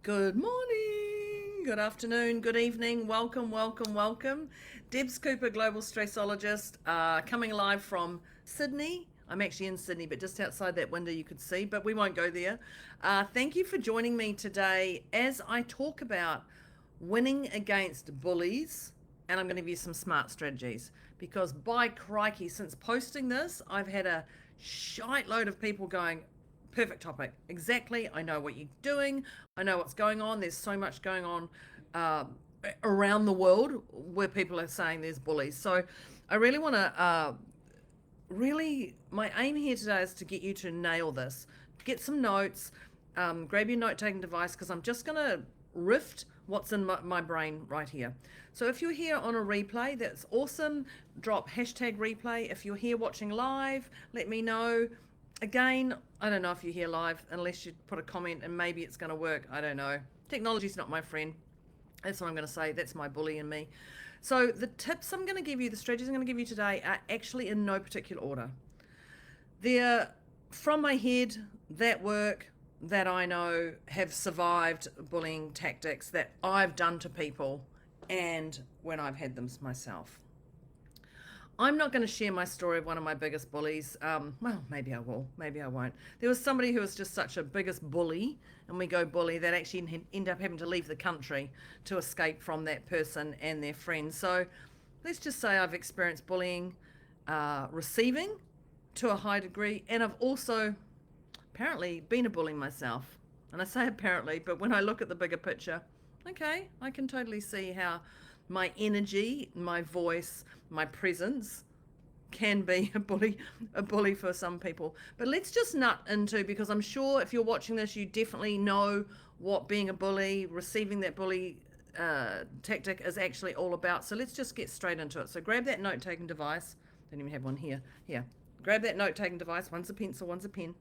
Good morning, good afternoon, good evening. Welcome, welcome, welcome. Debs Cooper, global stressologist, coming live from Sydney. I'm actually in Sydney, but just outside that window you could see, but we won't go there. Thank you for joining me today as I talk about winning against bullies, and I'm going to give you some smart strategies because by crikey, since posting this, I've had a shite load of people going, perfect topic. Exactly. I know what you're doing. I know what's going on. There's so much going on around the world where people are saying there's bullies. So I really want to, my aim here today is to get you to nail this. Get some notes, grab your note taking device because I'm just going to rift what's in my brain right here. So if you're here on a replay, that's awesome. Drop hashtag replay. If you're here watching live, let me know. Again, I don't know if you're here live unless you put a comment and maybe it's going to work. I don't know. Technology's not my friend. That's what I'm going to say. That's my bully in me. So the tips I'm going to give you, the strategies I'm going to give you today are actually in no particular order. They're from my head that work that I know have survived bullying tactics that I've done to people and when I've had them myself. I'm not going to share my story of one of my biggest bullies. Well, maybe I will, maybe I won't. There was somebody who was just such a biggest bully, and we go bully, that actually end up having to leave the country to escape from that person and their friends. So let's just say I've experienced bullying, receiving to a high degree, and I've also apparently been a bully myself. And I say apparently, but when I look at the bigger picture, okay, I can totally see how my energy, my voice, my presence can be a bully for some people. But let's just nut into, because I'm sure if you're watching this, you definitely know what being a bully, receiving that bully tactic is actually all about. So let's just get straight into it. So grab that note-taking device. Don't even have one here. Here. Grab that note-taking device. One's a pencil, one's a pen.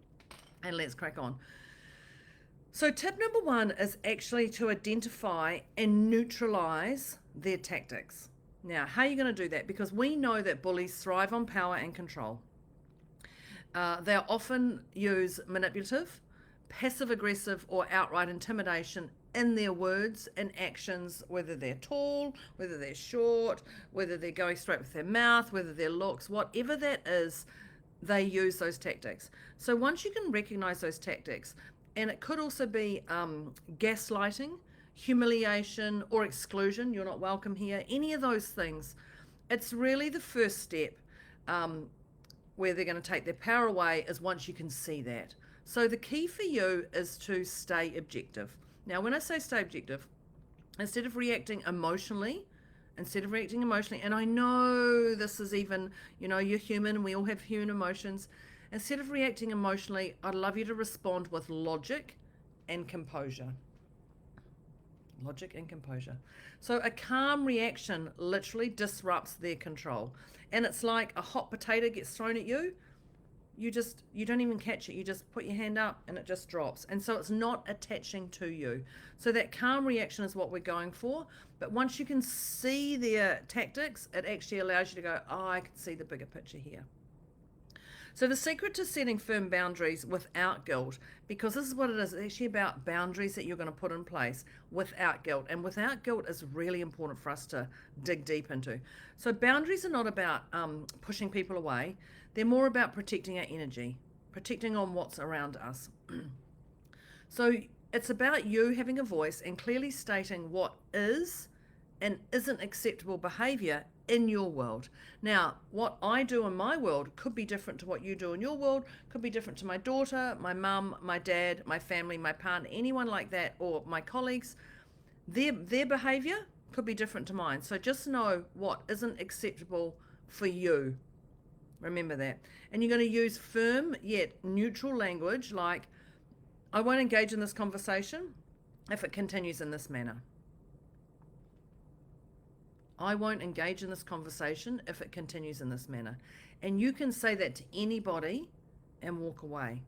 And let's crack on. So tip number one is actually to identify and neutralize their tactics. Now, how are you going to do that? Because we know that bullies thrive on power and control. They often use manipulative, passive-aggressive, or outright intimidation in their words and actions, whether they're tall, whether they're short, whether they're going straight with their mouth, whether their looks, whatever that is, they use those tactics. So once you can recognize those tactics, and it could also be gaslighting, humiliation, or exclusion. You're not welcome here. Any of those things. It's really the first step where they're going to take their power away is once you can see that. So the key for you is to stay objective. Now, when I say stay objective, instead of reacting emotionally, and I know this is even, you're human, we all have human emotions. Instead of reacting emotionally, I'd love you to respond with logic and composure. Logic and composure. So a calm reaction literally disrupts their control. And it's like a hot potato gets thrown at you. You don't even catch it. You just put your hand up and it just drops. And so it's not attaching to you. So that calm reaction is what we're going for. But once you can see their tactics, it actually allows you to go, oh, I can see the bigger picture here. So the secret to setting firm boundaries without guilt, because this is what it is, it's actually about boundaries that you're going to put in place without guilt. And without guilt is really important for us to dig deep into. So boundaries are not about pushing people away. They're more about protecting our energy, protecting on what's around us. So it's about you having a voice and clearly stating what is and isn't acceptable behavior in your world. Now, what I do in my world could be different to what you do in your world, could be different to my daughter, my mum, my dad, my family, my partner, anyone like that, or my colleagues. Their behavior could be different to mine. So just know what isn't acceptable for you. Remember that. And you're going to use firm yet neutral language like, I won't engage in this conversation if it continues in this manner. I won't engage in this conversation if it continues in this manner. And you can say that to anybody and walk away.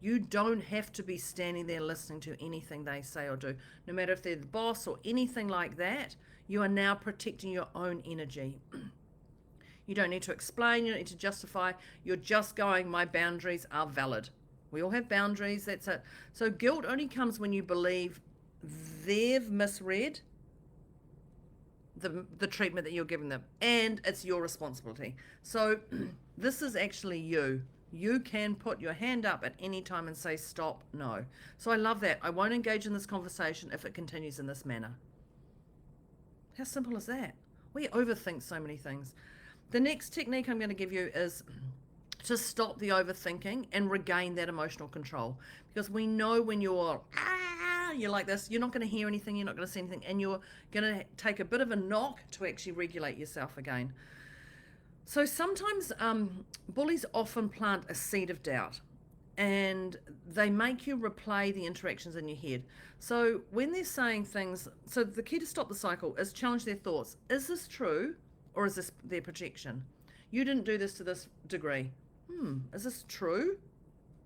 You don't have to be standing there listening to anything they say or do. No matter if they're the boss or anything like that, you are now protecting your own energy. You don't need to explain, you don't need to justify. You're just going, my boundaries are valid. We all have boundaries, that's it. So guilt only comes when you believe they've misread the treatment that you're giving them, and it's your responsibility. So this is actually you. You can put your hand up at any time and say stop, no. So I love that. I won't engage in this conversation if it continues in this manner. How simple is that? We overthink so many things. The next technique I'm going to give you is to stop the overthinking and regain that emotional control. Because we know when you're like this, you're not going to hear anything, you're not going to see anything, and you're going to take a bit of a knock to actually regulate yourself again. So sometimes bullies often plant a seed of doubt, and they make you replay the interactions in your head. So when they're saying things, so the key to stop the cycle is challenge their thoughts. Is this true, or is this their projection? You didn't do this to this degree. Is this true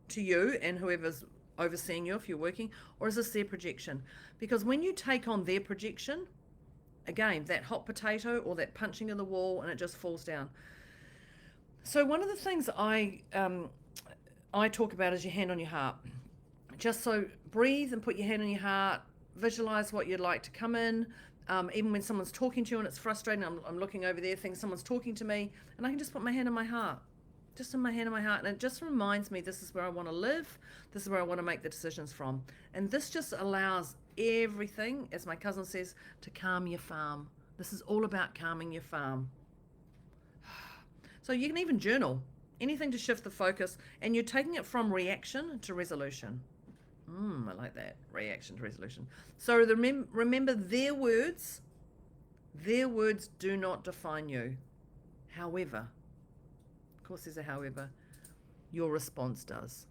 to you and whoever's overseeing you if you're working, or is this their projection? Because when you take on their projection, again, that hot potato or that punching of the wall, and it just falls down. So one of the things I talk about is your hand on your heart. Just so breathe and put your hand on your heart, visualize what you'd like to come in. Even when someone's talking to you and it's frustrating, I'm looking over there thinking someone's talking to me, and I can just put my hand on my heart. Just in my hand on my heart, and it just reminds me this is where I want to live, this is where I want to make the decisions from. And this just allows everything, as my cousin says, to calm your farm. This is all about calming your farm. So you can even journal, anything to shift the focus, and you're taking it from reaction to resolution. I like that, reaction to resolution. So remember their words do not define you. However, of course there's a however, your response does.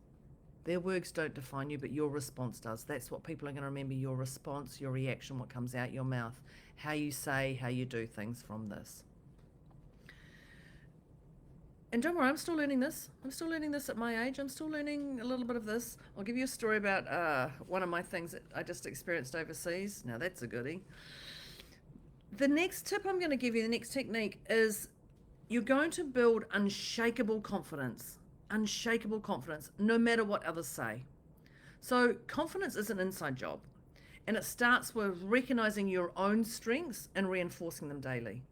Their words don't define you, but your response does. That's what people are going to remember, your response, your reaction, what comes out your mouth, how you say, how you do things from this. And don't worry, I'm still learning this. I'm still learning this at my age. I'm still learning a little bit of this. I'll give you a story about one of my things that I just experienced overseas. Now that's a goodie. The next tip I'm going to give you, the next technique, is you're going to build unshakable confidence, no matter what others say. So confidence is an inside job, and it starts with recognizing your own strengths and reinforcing them daily.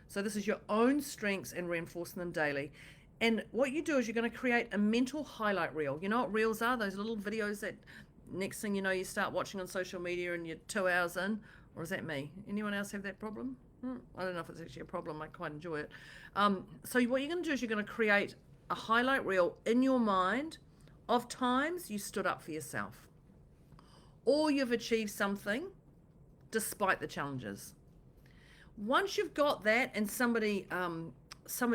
So this is your own strengths and reinforcing them daily. And what you do is you're going to create a mental highlight reel. You know what reels are? Those little videos that next thing you know you start watching on social media and you're 2 hours in. Or is that me? Anyone else have that problem? I don't know if it's actually a problem. I quite enjoy it. So what you're going to do is you're going to create a highlight reel in your mind of times you stood up for yourself, or you've achieved something despite the challenges. Once you've got that and somebody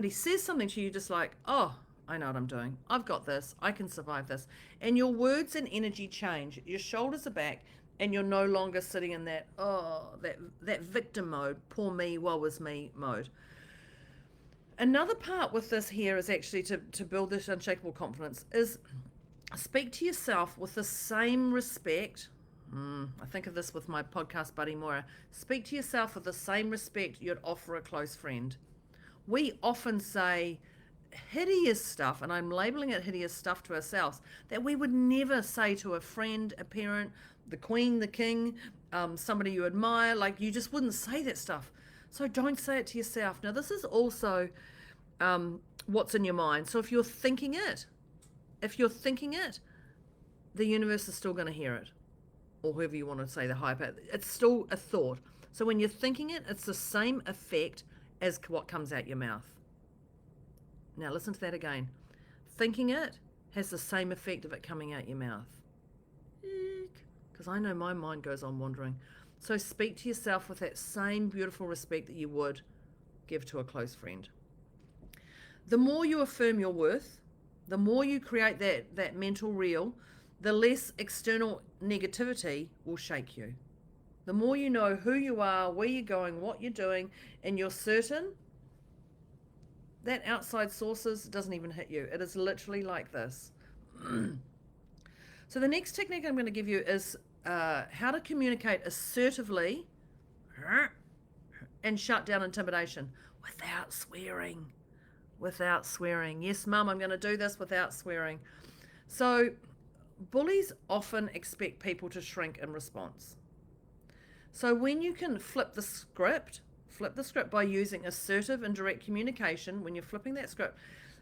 says something to you, just like, oh, I know what I'm doing. I've got this. I can survive this. And your words and energy change. Your shoulders are back, and you're no longer sitting in that, that victim mode, poor me, woe is me mode. Another part with this here is actually to build this unshakable confidence is speak to yourself with the same respect. I think of this with my podcast buddy Moira. Speak to yourself with the same respect you'd offer a close friend. We often say hideous stuff, and I'm labeling it hideous stuff to ourselves, that we would never say to a friend, a parent, the queen, the king, somebody you admire. Like, you just wouldn't say that stuff. So don't say it to yourself. Now, this is also what's in your mind. So if you're thinking it, the universe is still going to hear it. Or whoever you want to say, the higher power, it's still a thought. So when you're thinking it, it's the same effect as what comes out your mouth. Now listen to that again. Thinking it has the same effect of it coming out your mouth. Because I know my mind goes on wandering. So speak to yourself with that same beautiful respect that you would give to a close friend. The more you affirm your worth, the more you create that mental reel, the less external negativity will shake you. The more you know who you are, where you're going, what you're doing, and you're certain, that outside sources doesn't even hit you. It is literally like this. So the next technique I'm going to give you is how to communicate assertively and shut down intimidation without swearing. Yes, Mum, I'm going to do this without swearing. So bullies often expect people to shrink in response. So when you can flip the script by using assertive and direct communication, when you're flipping that script,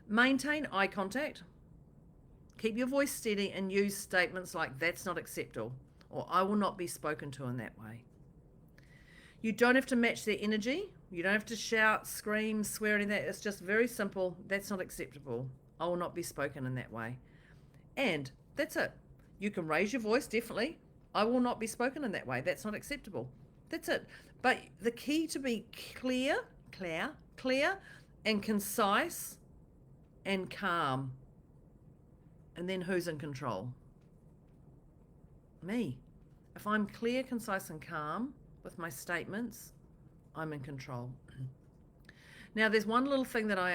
maintain eye contact, keep your voice steady, and use statements like "that's not acceptable" or "I will not be spoken to in that way." You don't have to match their energy. You don't have to shout, scream, swear, any of that. It's just very simple. "That's not acceptable. I will not be spoken in that way." And that's it. You can raise your voice, definitely. "I will not be spoken in that way. That's not acceptable." That's it. But the key to be clear, and concise and calm. And then who's in control? Me. If I'm clear, concise, and calm with my statements, I'm in control. Now, there's one little thing that I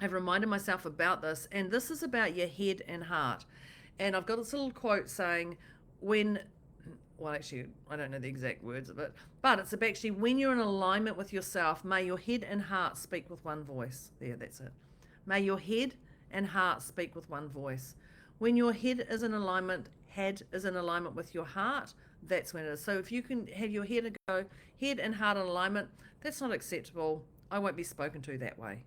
have reminded myself about this, and this is about your head and heart. And I've got this little quote saying, actually, I don't know the exact words of it, but it's actually, when you're in alignment with yourself, may your head and heart speak with one voice. There, that's it. May your head and heart speak with one voice. When your head is in alignment, with your heart, that's when it is. So if you can have your head and heart in alignment, that's not acceptable. I won't be spoken to that way.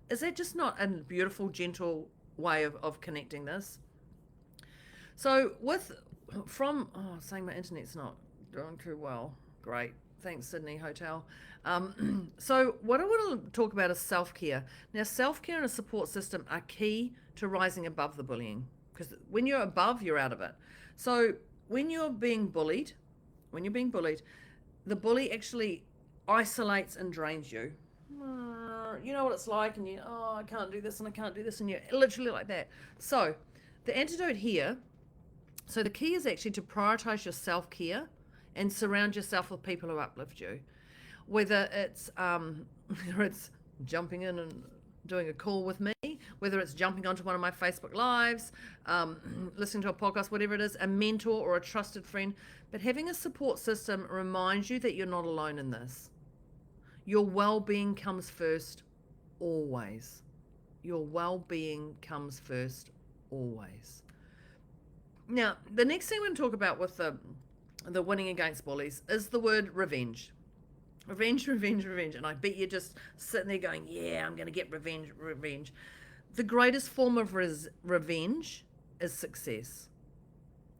Is that just not a beautiful, gentle way of connecting this? So saying my internet's not doing too well. Great. Thanks, Sydney Hotel. So what I want to talk about is self-care. Now, self-care and a support system are key to rising above the bullying, because when you're above, you're out of it. So when you're being bullied, the bully actually isolates and drains you. You know what it's like, and I can't do this and I can't do this, and you're literally like that. So the antidote here, so the key is actually to prioritize your self-care and surround yourself with people who uplift you. Whether it's jumping in and doing a call with me, whether it's jumping onto one of my Facebook Lives, listening to a podcast, whatever it is, a mentor or a trusted friend. But having a support system reminds you that you're not alone in this. Your well-being comes first, always. Your well-being comes first, always. Now, the next thing we're going to talk about with the winning against bullies is the word revenge. Revenge. And I bet you're just sitting there going, yeah, I'm going to get revenge. The greatest form of revenge is success.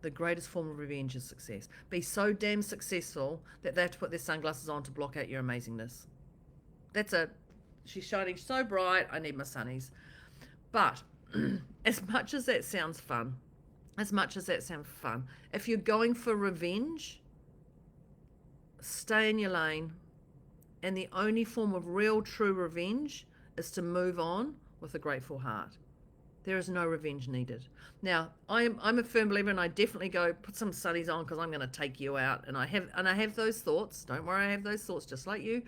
The greatest form of revenge is success. Be so damn successful that they have to put their sunglasses on to block out your amazingness. That's it. She's shining so bright, I need my sunnies. But as much as that sounds fun, if you're going for revenge, stay in your lane. And the only form of real, true revenge is to move on with a grateful heart. There is no revenge needed. Now, I'm a firm believer, and I definitely go, put some sunnies on because I'm going to take you out. And I have those thoughts. Don't worry, I have those thoughts just like you.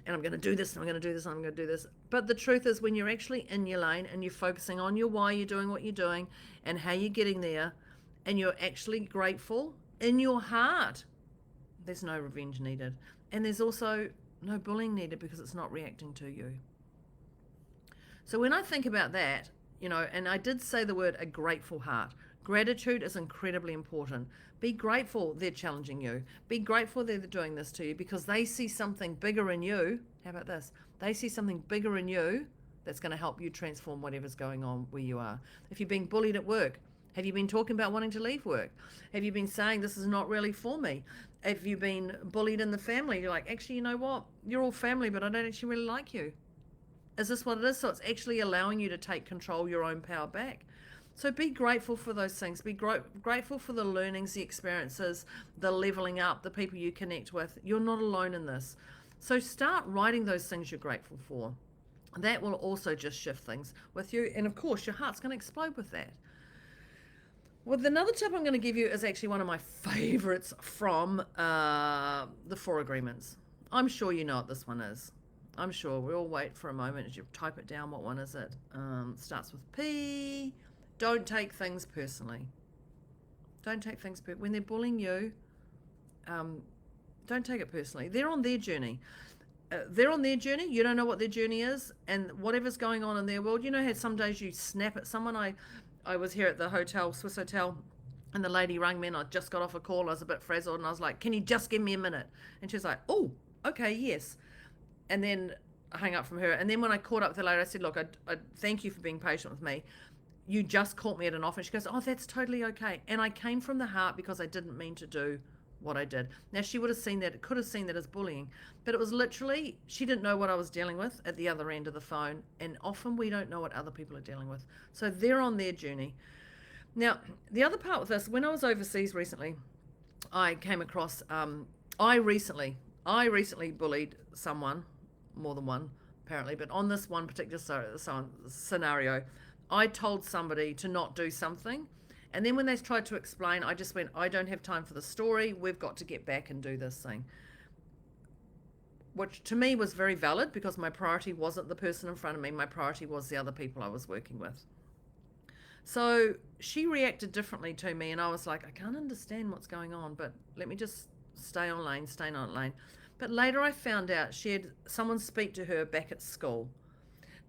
And I'm going to do this, and I'm going to do this, and I'm going to do this. But the truth is, when you're actually in your lane and you're focusing on your why you're doing what you're doing and how you're getting there, and you're actually grateful in your heart, there's no revenge needed. And there's also no bullying needed because it's not reacting to you. So when I think about that, and I did say the word a grateful heart. Gratitude is incredibly important. Be grateful they're challenging you. Be grateful they're doing this to you because they see something bigger in you. How about this? They see something bigger in you that's going to help you transform whatever's going on where you are. If you're being bullied at work, have you been talking about wanting to leave work? Have you been saying this is not really for me? Have you been bullied in the family? You're like, actually, you know what? You're all family, but I don't actually really like you. Is this what it is? So it's actually allowing you to take control, your own power back. So be grateful for those things. Be grateful for the learnings, the experiences, the leveling up, the people you connect with. You're not alone in this. So start writing those things you're grateful for. That will also just shift things with you. And of course, your heart's going to explode with that. Well, another tip I'm going to give you is actually one of my favorites from the 4 Agreements. I'm sure you know what this one is. I'm sure. We'll wait for a moment as you type it down. What one is it? Starts with P. Don't take things personally. Don't take things personally. When they're bullying you, don't take it personally. They're on their journey. You don't know what their journey is, and whatever's going on in their world. You know how some days you snap at someone. I was here at the hotel, Swiss Hotel, And the lady rang me and I just got off a call. I was a bit frazzled and I was like, can you just give me a minute? And she was like, oh, okay, yes. And then I hung up from her. And then when I caught up with her later, I said, look, I thank you for being patient with me. You just caught me at an off. And she goes, oh, that's totally okay. And I came from the heart because I didn't mean to do what I did. Now, she would have seen that, could have seen that as bullying, but it was literally, she didn't know what I was dealing with at the other end of the phone. And often we don't know what other people are dealing with. So they're on their journey. Now, the other part with this, when I was overseas recently, I came across, I recently bullied someone, more than one apparently, but on this one particular scenario, I told somebody to not do something. And then when they tried to explain, I just went, I don't have time for the story. We've got to get back and do this thing. Which to me was very valid because my priority wasn't the person in front of me. My priority was the other people I was working with. So she reacted differently to me and I was like, I can't understand what's going on, but let me just stay on lane. But later I found out she had someone speak to her back at school.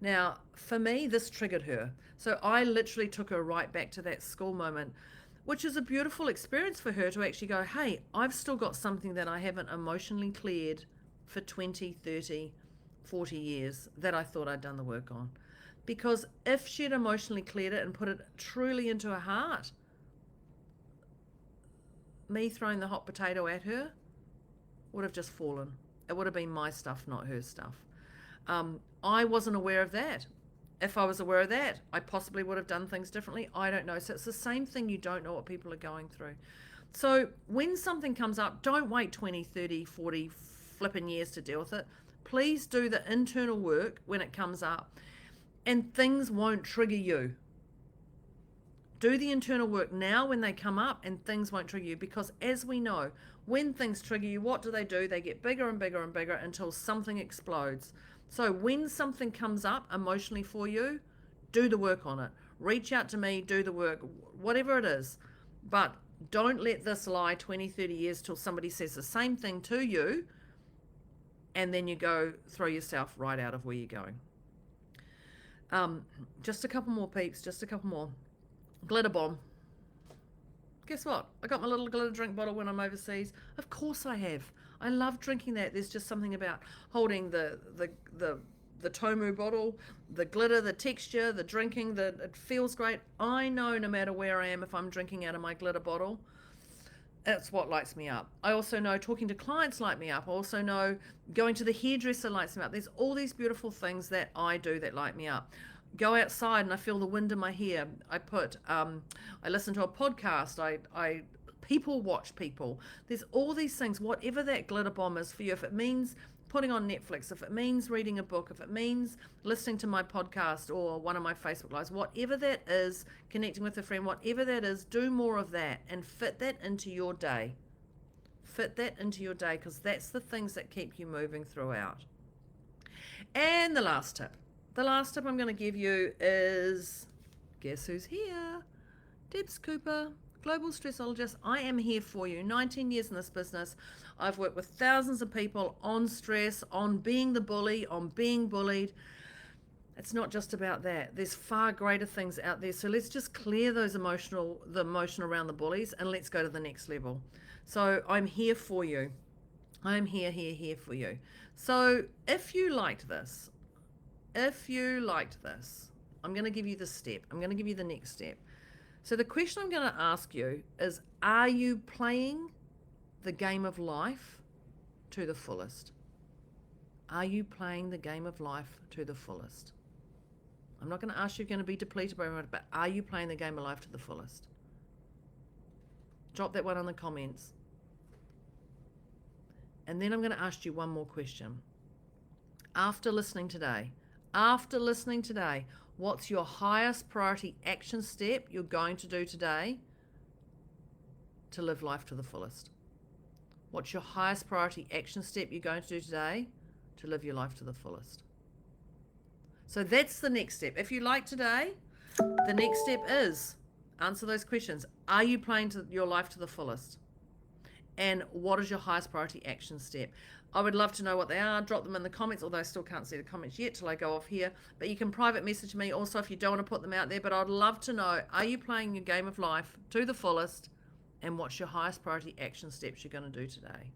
Now, for me, this triggered her. So I literally took her right back to that school moment, which is a beautiful experience for her to actually go, hey, I've still got something that I haven't emotionally cleared for 20, 30, 40 years that I thought I'd done the work on. Because if she'd emotionally cleared it and put it truly into her heart, me throwing the hot potato at her would have just fallen. It would have been my stuff, not her stuff. I wasn't aware of that. If I was aware of that, I possibly would have done things differently. I don't know. So it's the same thing. You don't know what people are going through. So when something comes up, don't wait 20, 30, 40 flipping years to deal with it. Please do the internal work when it comes up and things won't trigger you. Do the internal work now when they come up and things won't trigger you, because as we know, when things trigger you, what do? They get bigger and bigger and bigger until something explodes. So when something comes up emotionally for you, do the work on it. Reach out to me, do the work, whatever it is. But don't let this lie 20, 30 years till somebody says the same thing to you and then you go throw yourself right out of where you're going. Just a couple more peeps, just a couple more. Glitter bomb. Guess what? I got my little glitter drink bottle when I'm overseas. Of course I have. I love drinking that. There's just something about holding the Tomu bottle, the glitter, the texture, the drinking, it feels great. I know no matter where I am, if I'm drinking out of my glitter bottle, that's what lights me up. I also know talking to clients light me up. I also know going to the hairdresser lights me up. There's all these beautiful things that I do that light me up. Go outside and I feel the wind in my hair. I listen to a podcast. I people watch people. There's all these things, whatever that glitter bomb is for you. If it means putting on Netflix, if it means reading a book, if it means listening to my podcast or one of my Facebook lives, whatever that is, connecting with a friend, whatever that is, do more of that and fit that into your day. Fit that into your day, because that's the things that keep you moving throughout. And the last tip I'm going to give you is, guess who's here? Debs Cooper, global stressologist. I am here for you. 19 years in this business. I've worked with thousands of people on stress, on being the bully, on being bullied. It's not just about that. There's far greater things out there. So let's just clear the emotion around the bullies, and let's go to the next level. So I'm here for you. I'm here for you. So if you liked this, I'm going to give you the step. I'm going to give you the next step. So the question I'm going to ask you is, are you playing the game of life to the fullest? Are you playing the game of life to the fullest? I'm not going to ask you if you're going to be depleted by it, but are you playing the game of life to the fullest? Drop that one in the comments. And then I'm going to ask you one more question. After listening today, what's your highest priority action step you're going to do today to live life to the fullest? What's your highest priority action step you're going to do today to live your life to the fullest? So that's the next step. If you like today, the next step is answer those questions. Are you playing your life to the fullest? And what is your highest priority action step? I would love to know what they are. Drop them in the comments, although I still can't see the comments yet till I go off here. But you can private message me also if you don't want to put them out there. But I'd love to know, are you playing your game of life to the fullest? and what's your highest priority action steps you're going to do today.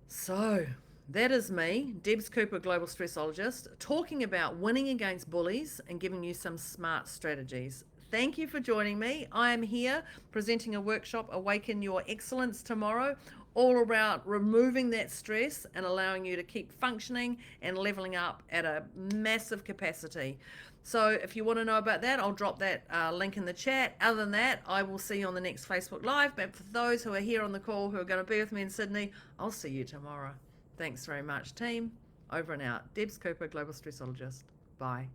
So that is me, Debs Cooper, global stressologist, talking about winning against bullies and giving you some smart strategies. Thank you for joining me. I am here presenting a workshop, Awaken Your Excellence, tomorrow, all about removing that stress and allowing you to keep functioning and leveling up at a massive capacity. So if you want to know about that, I'll drop that link in the chat. Other than that, I will see you on the next Facebook Live. But for those who are here on the call who are going to be with me in Sydney, I'll see you tomorrow. Thanks very much, team. Over and out. Debs Cooper, global stressologist. Bye.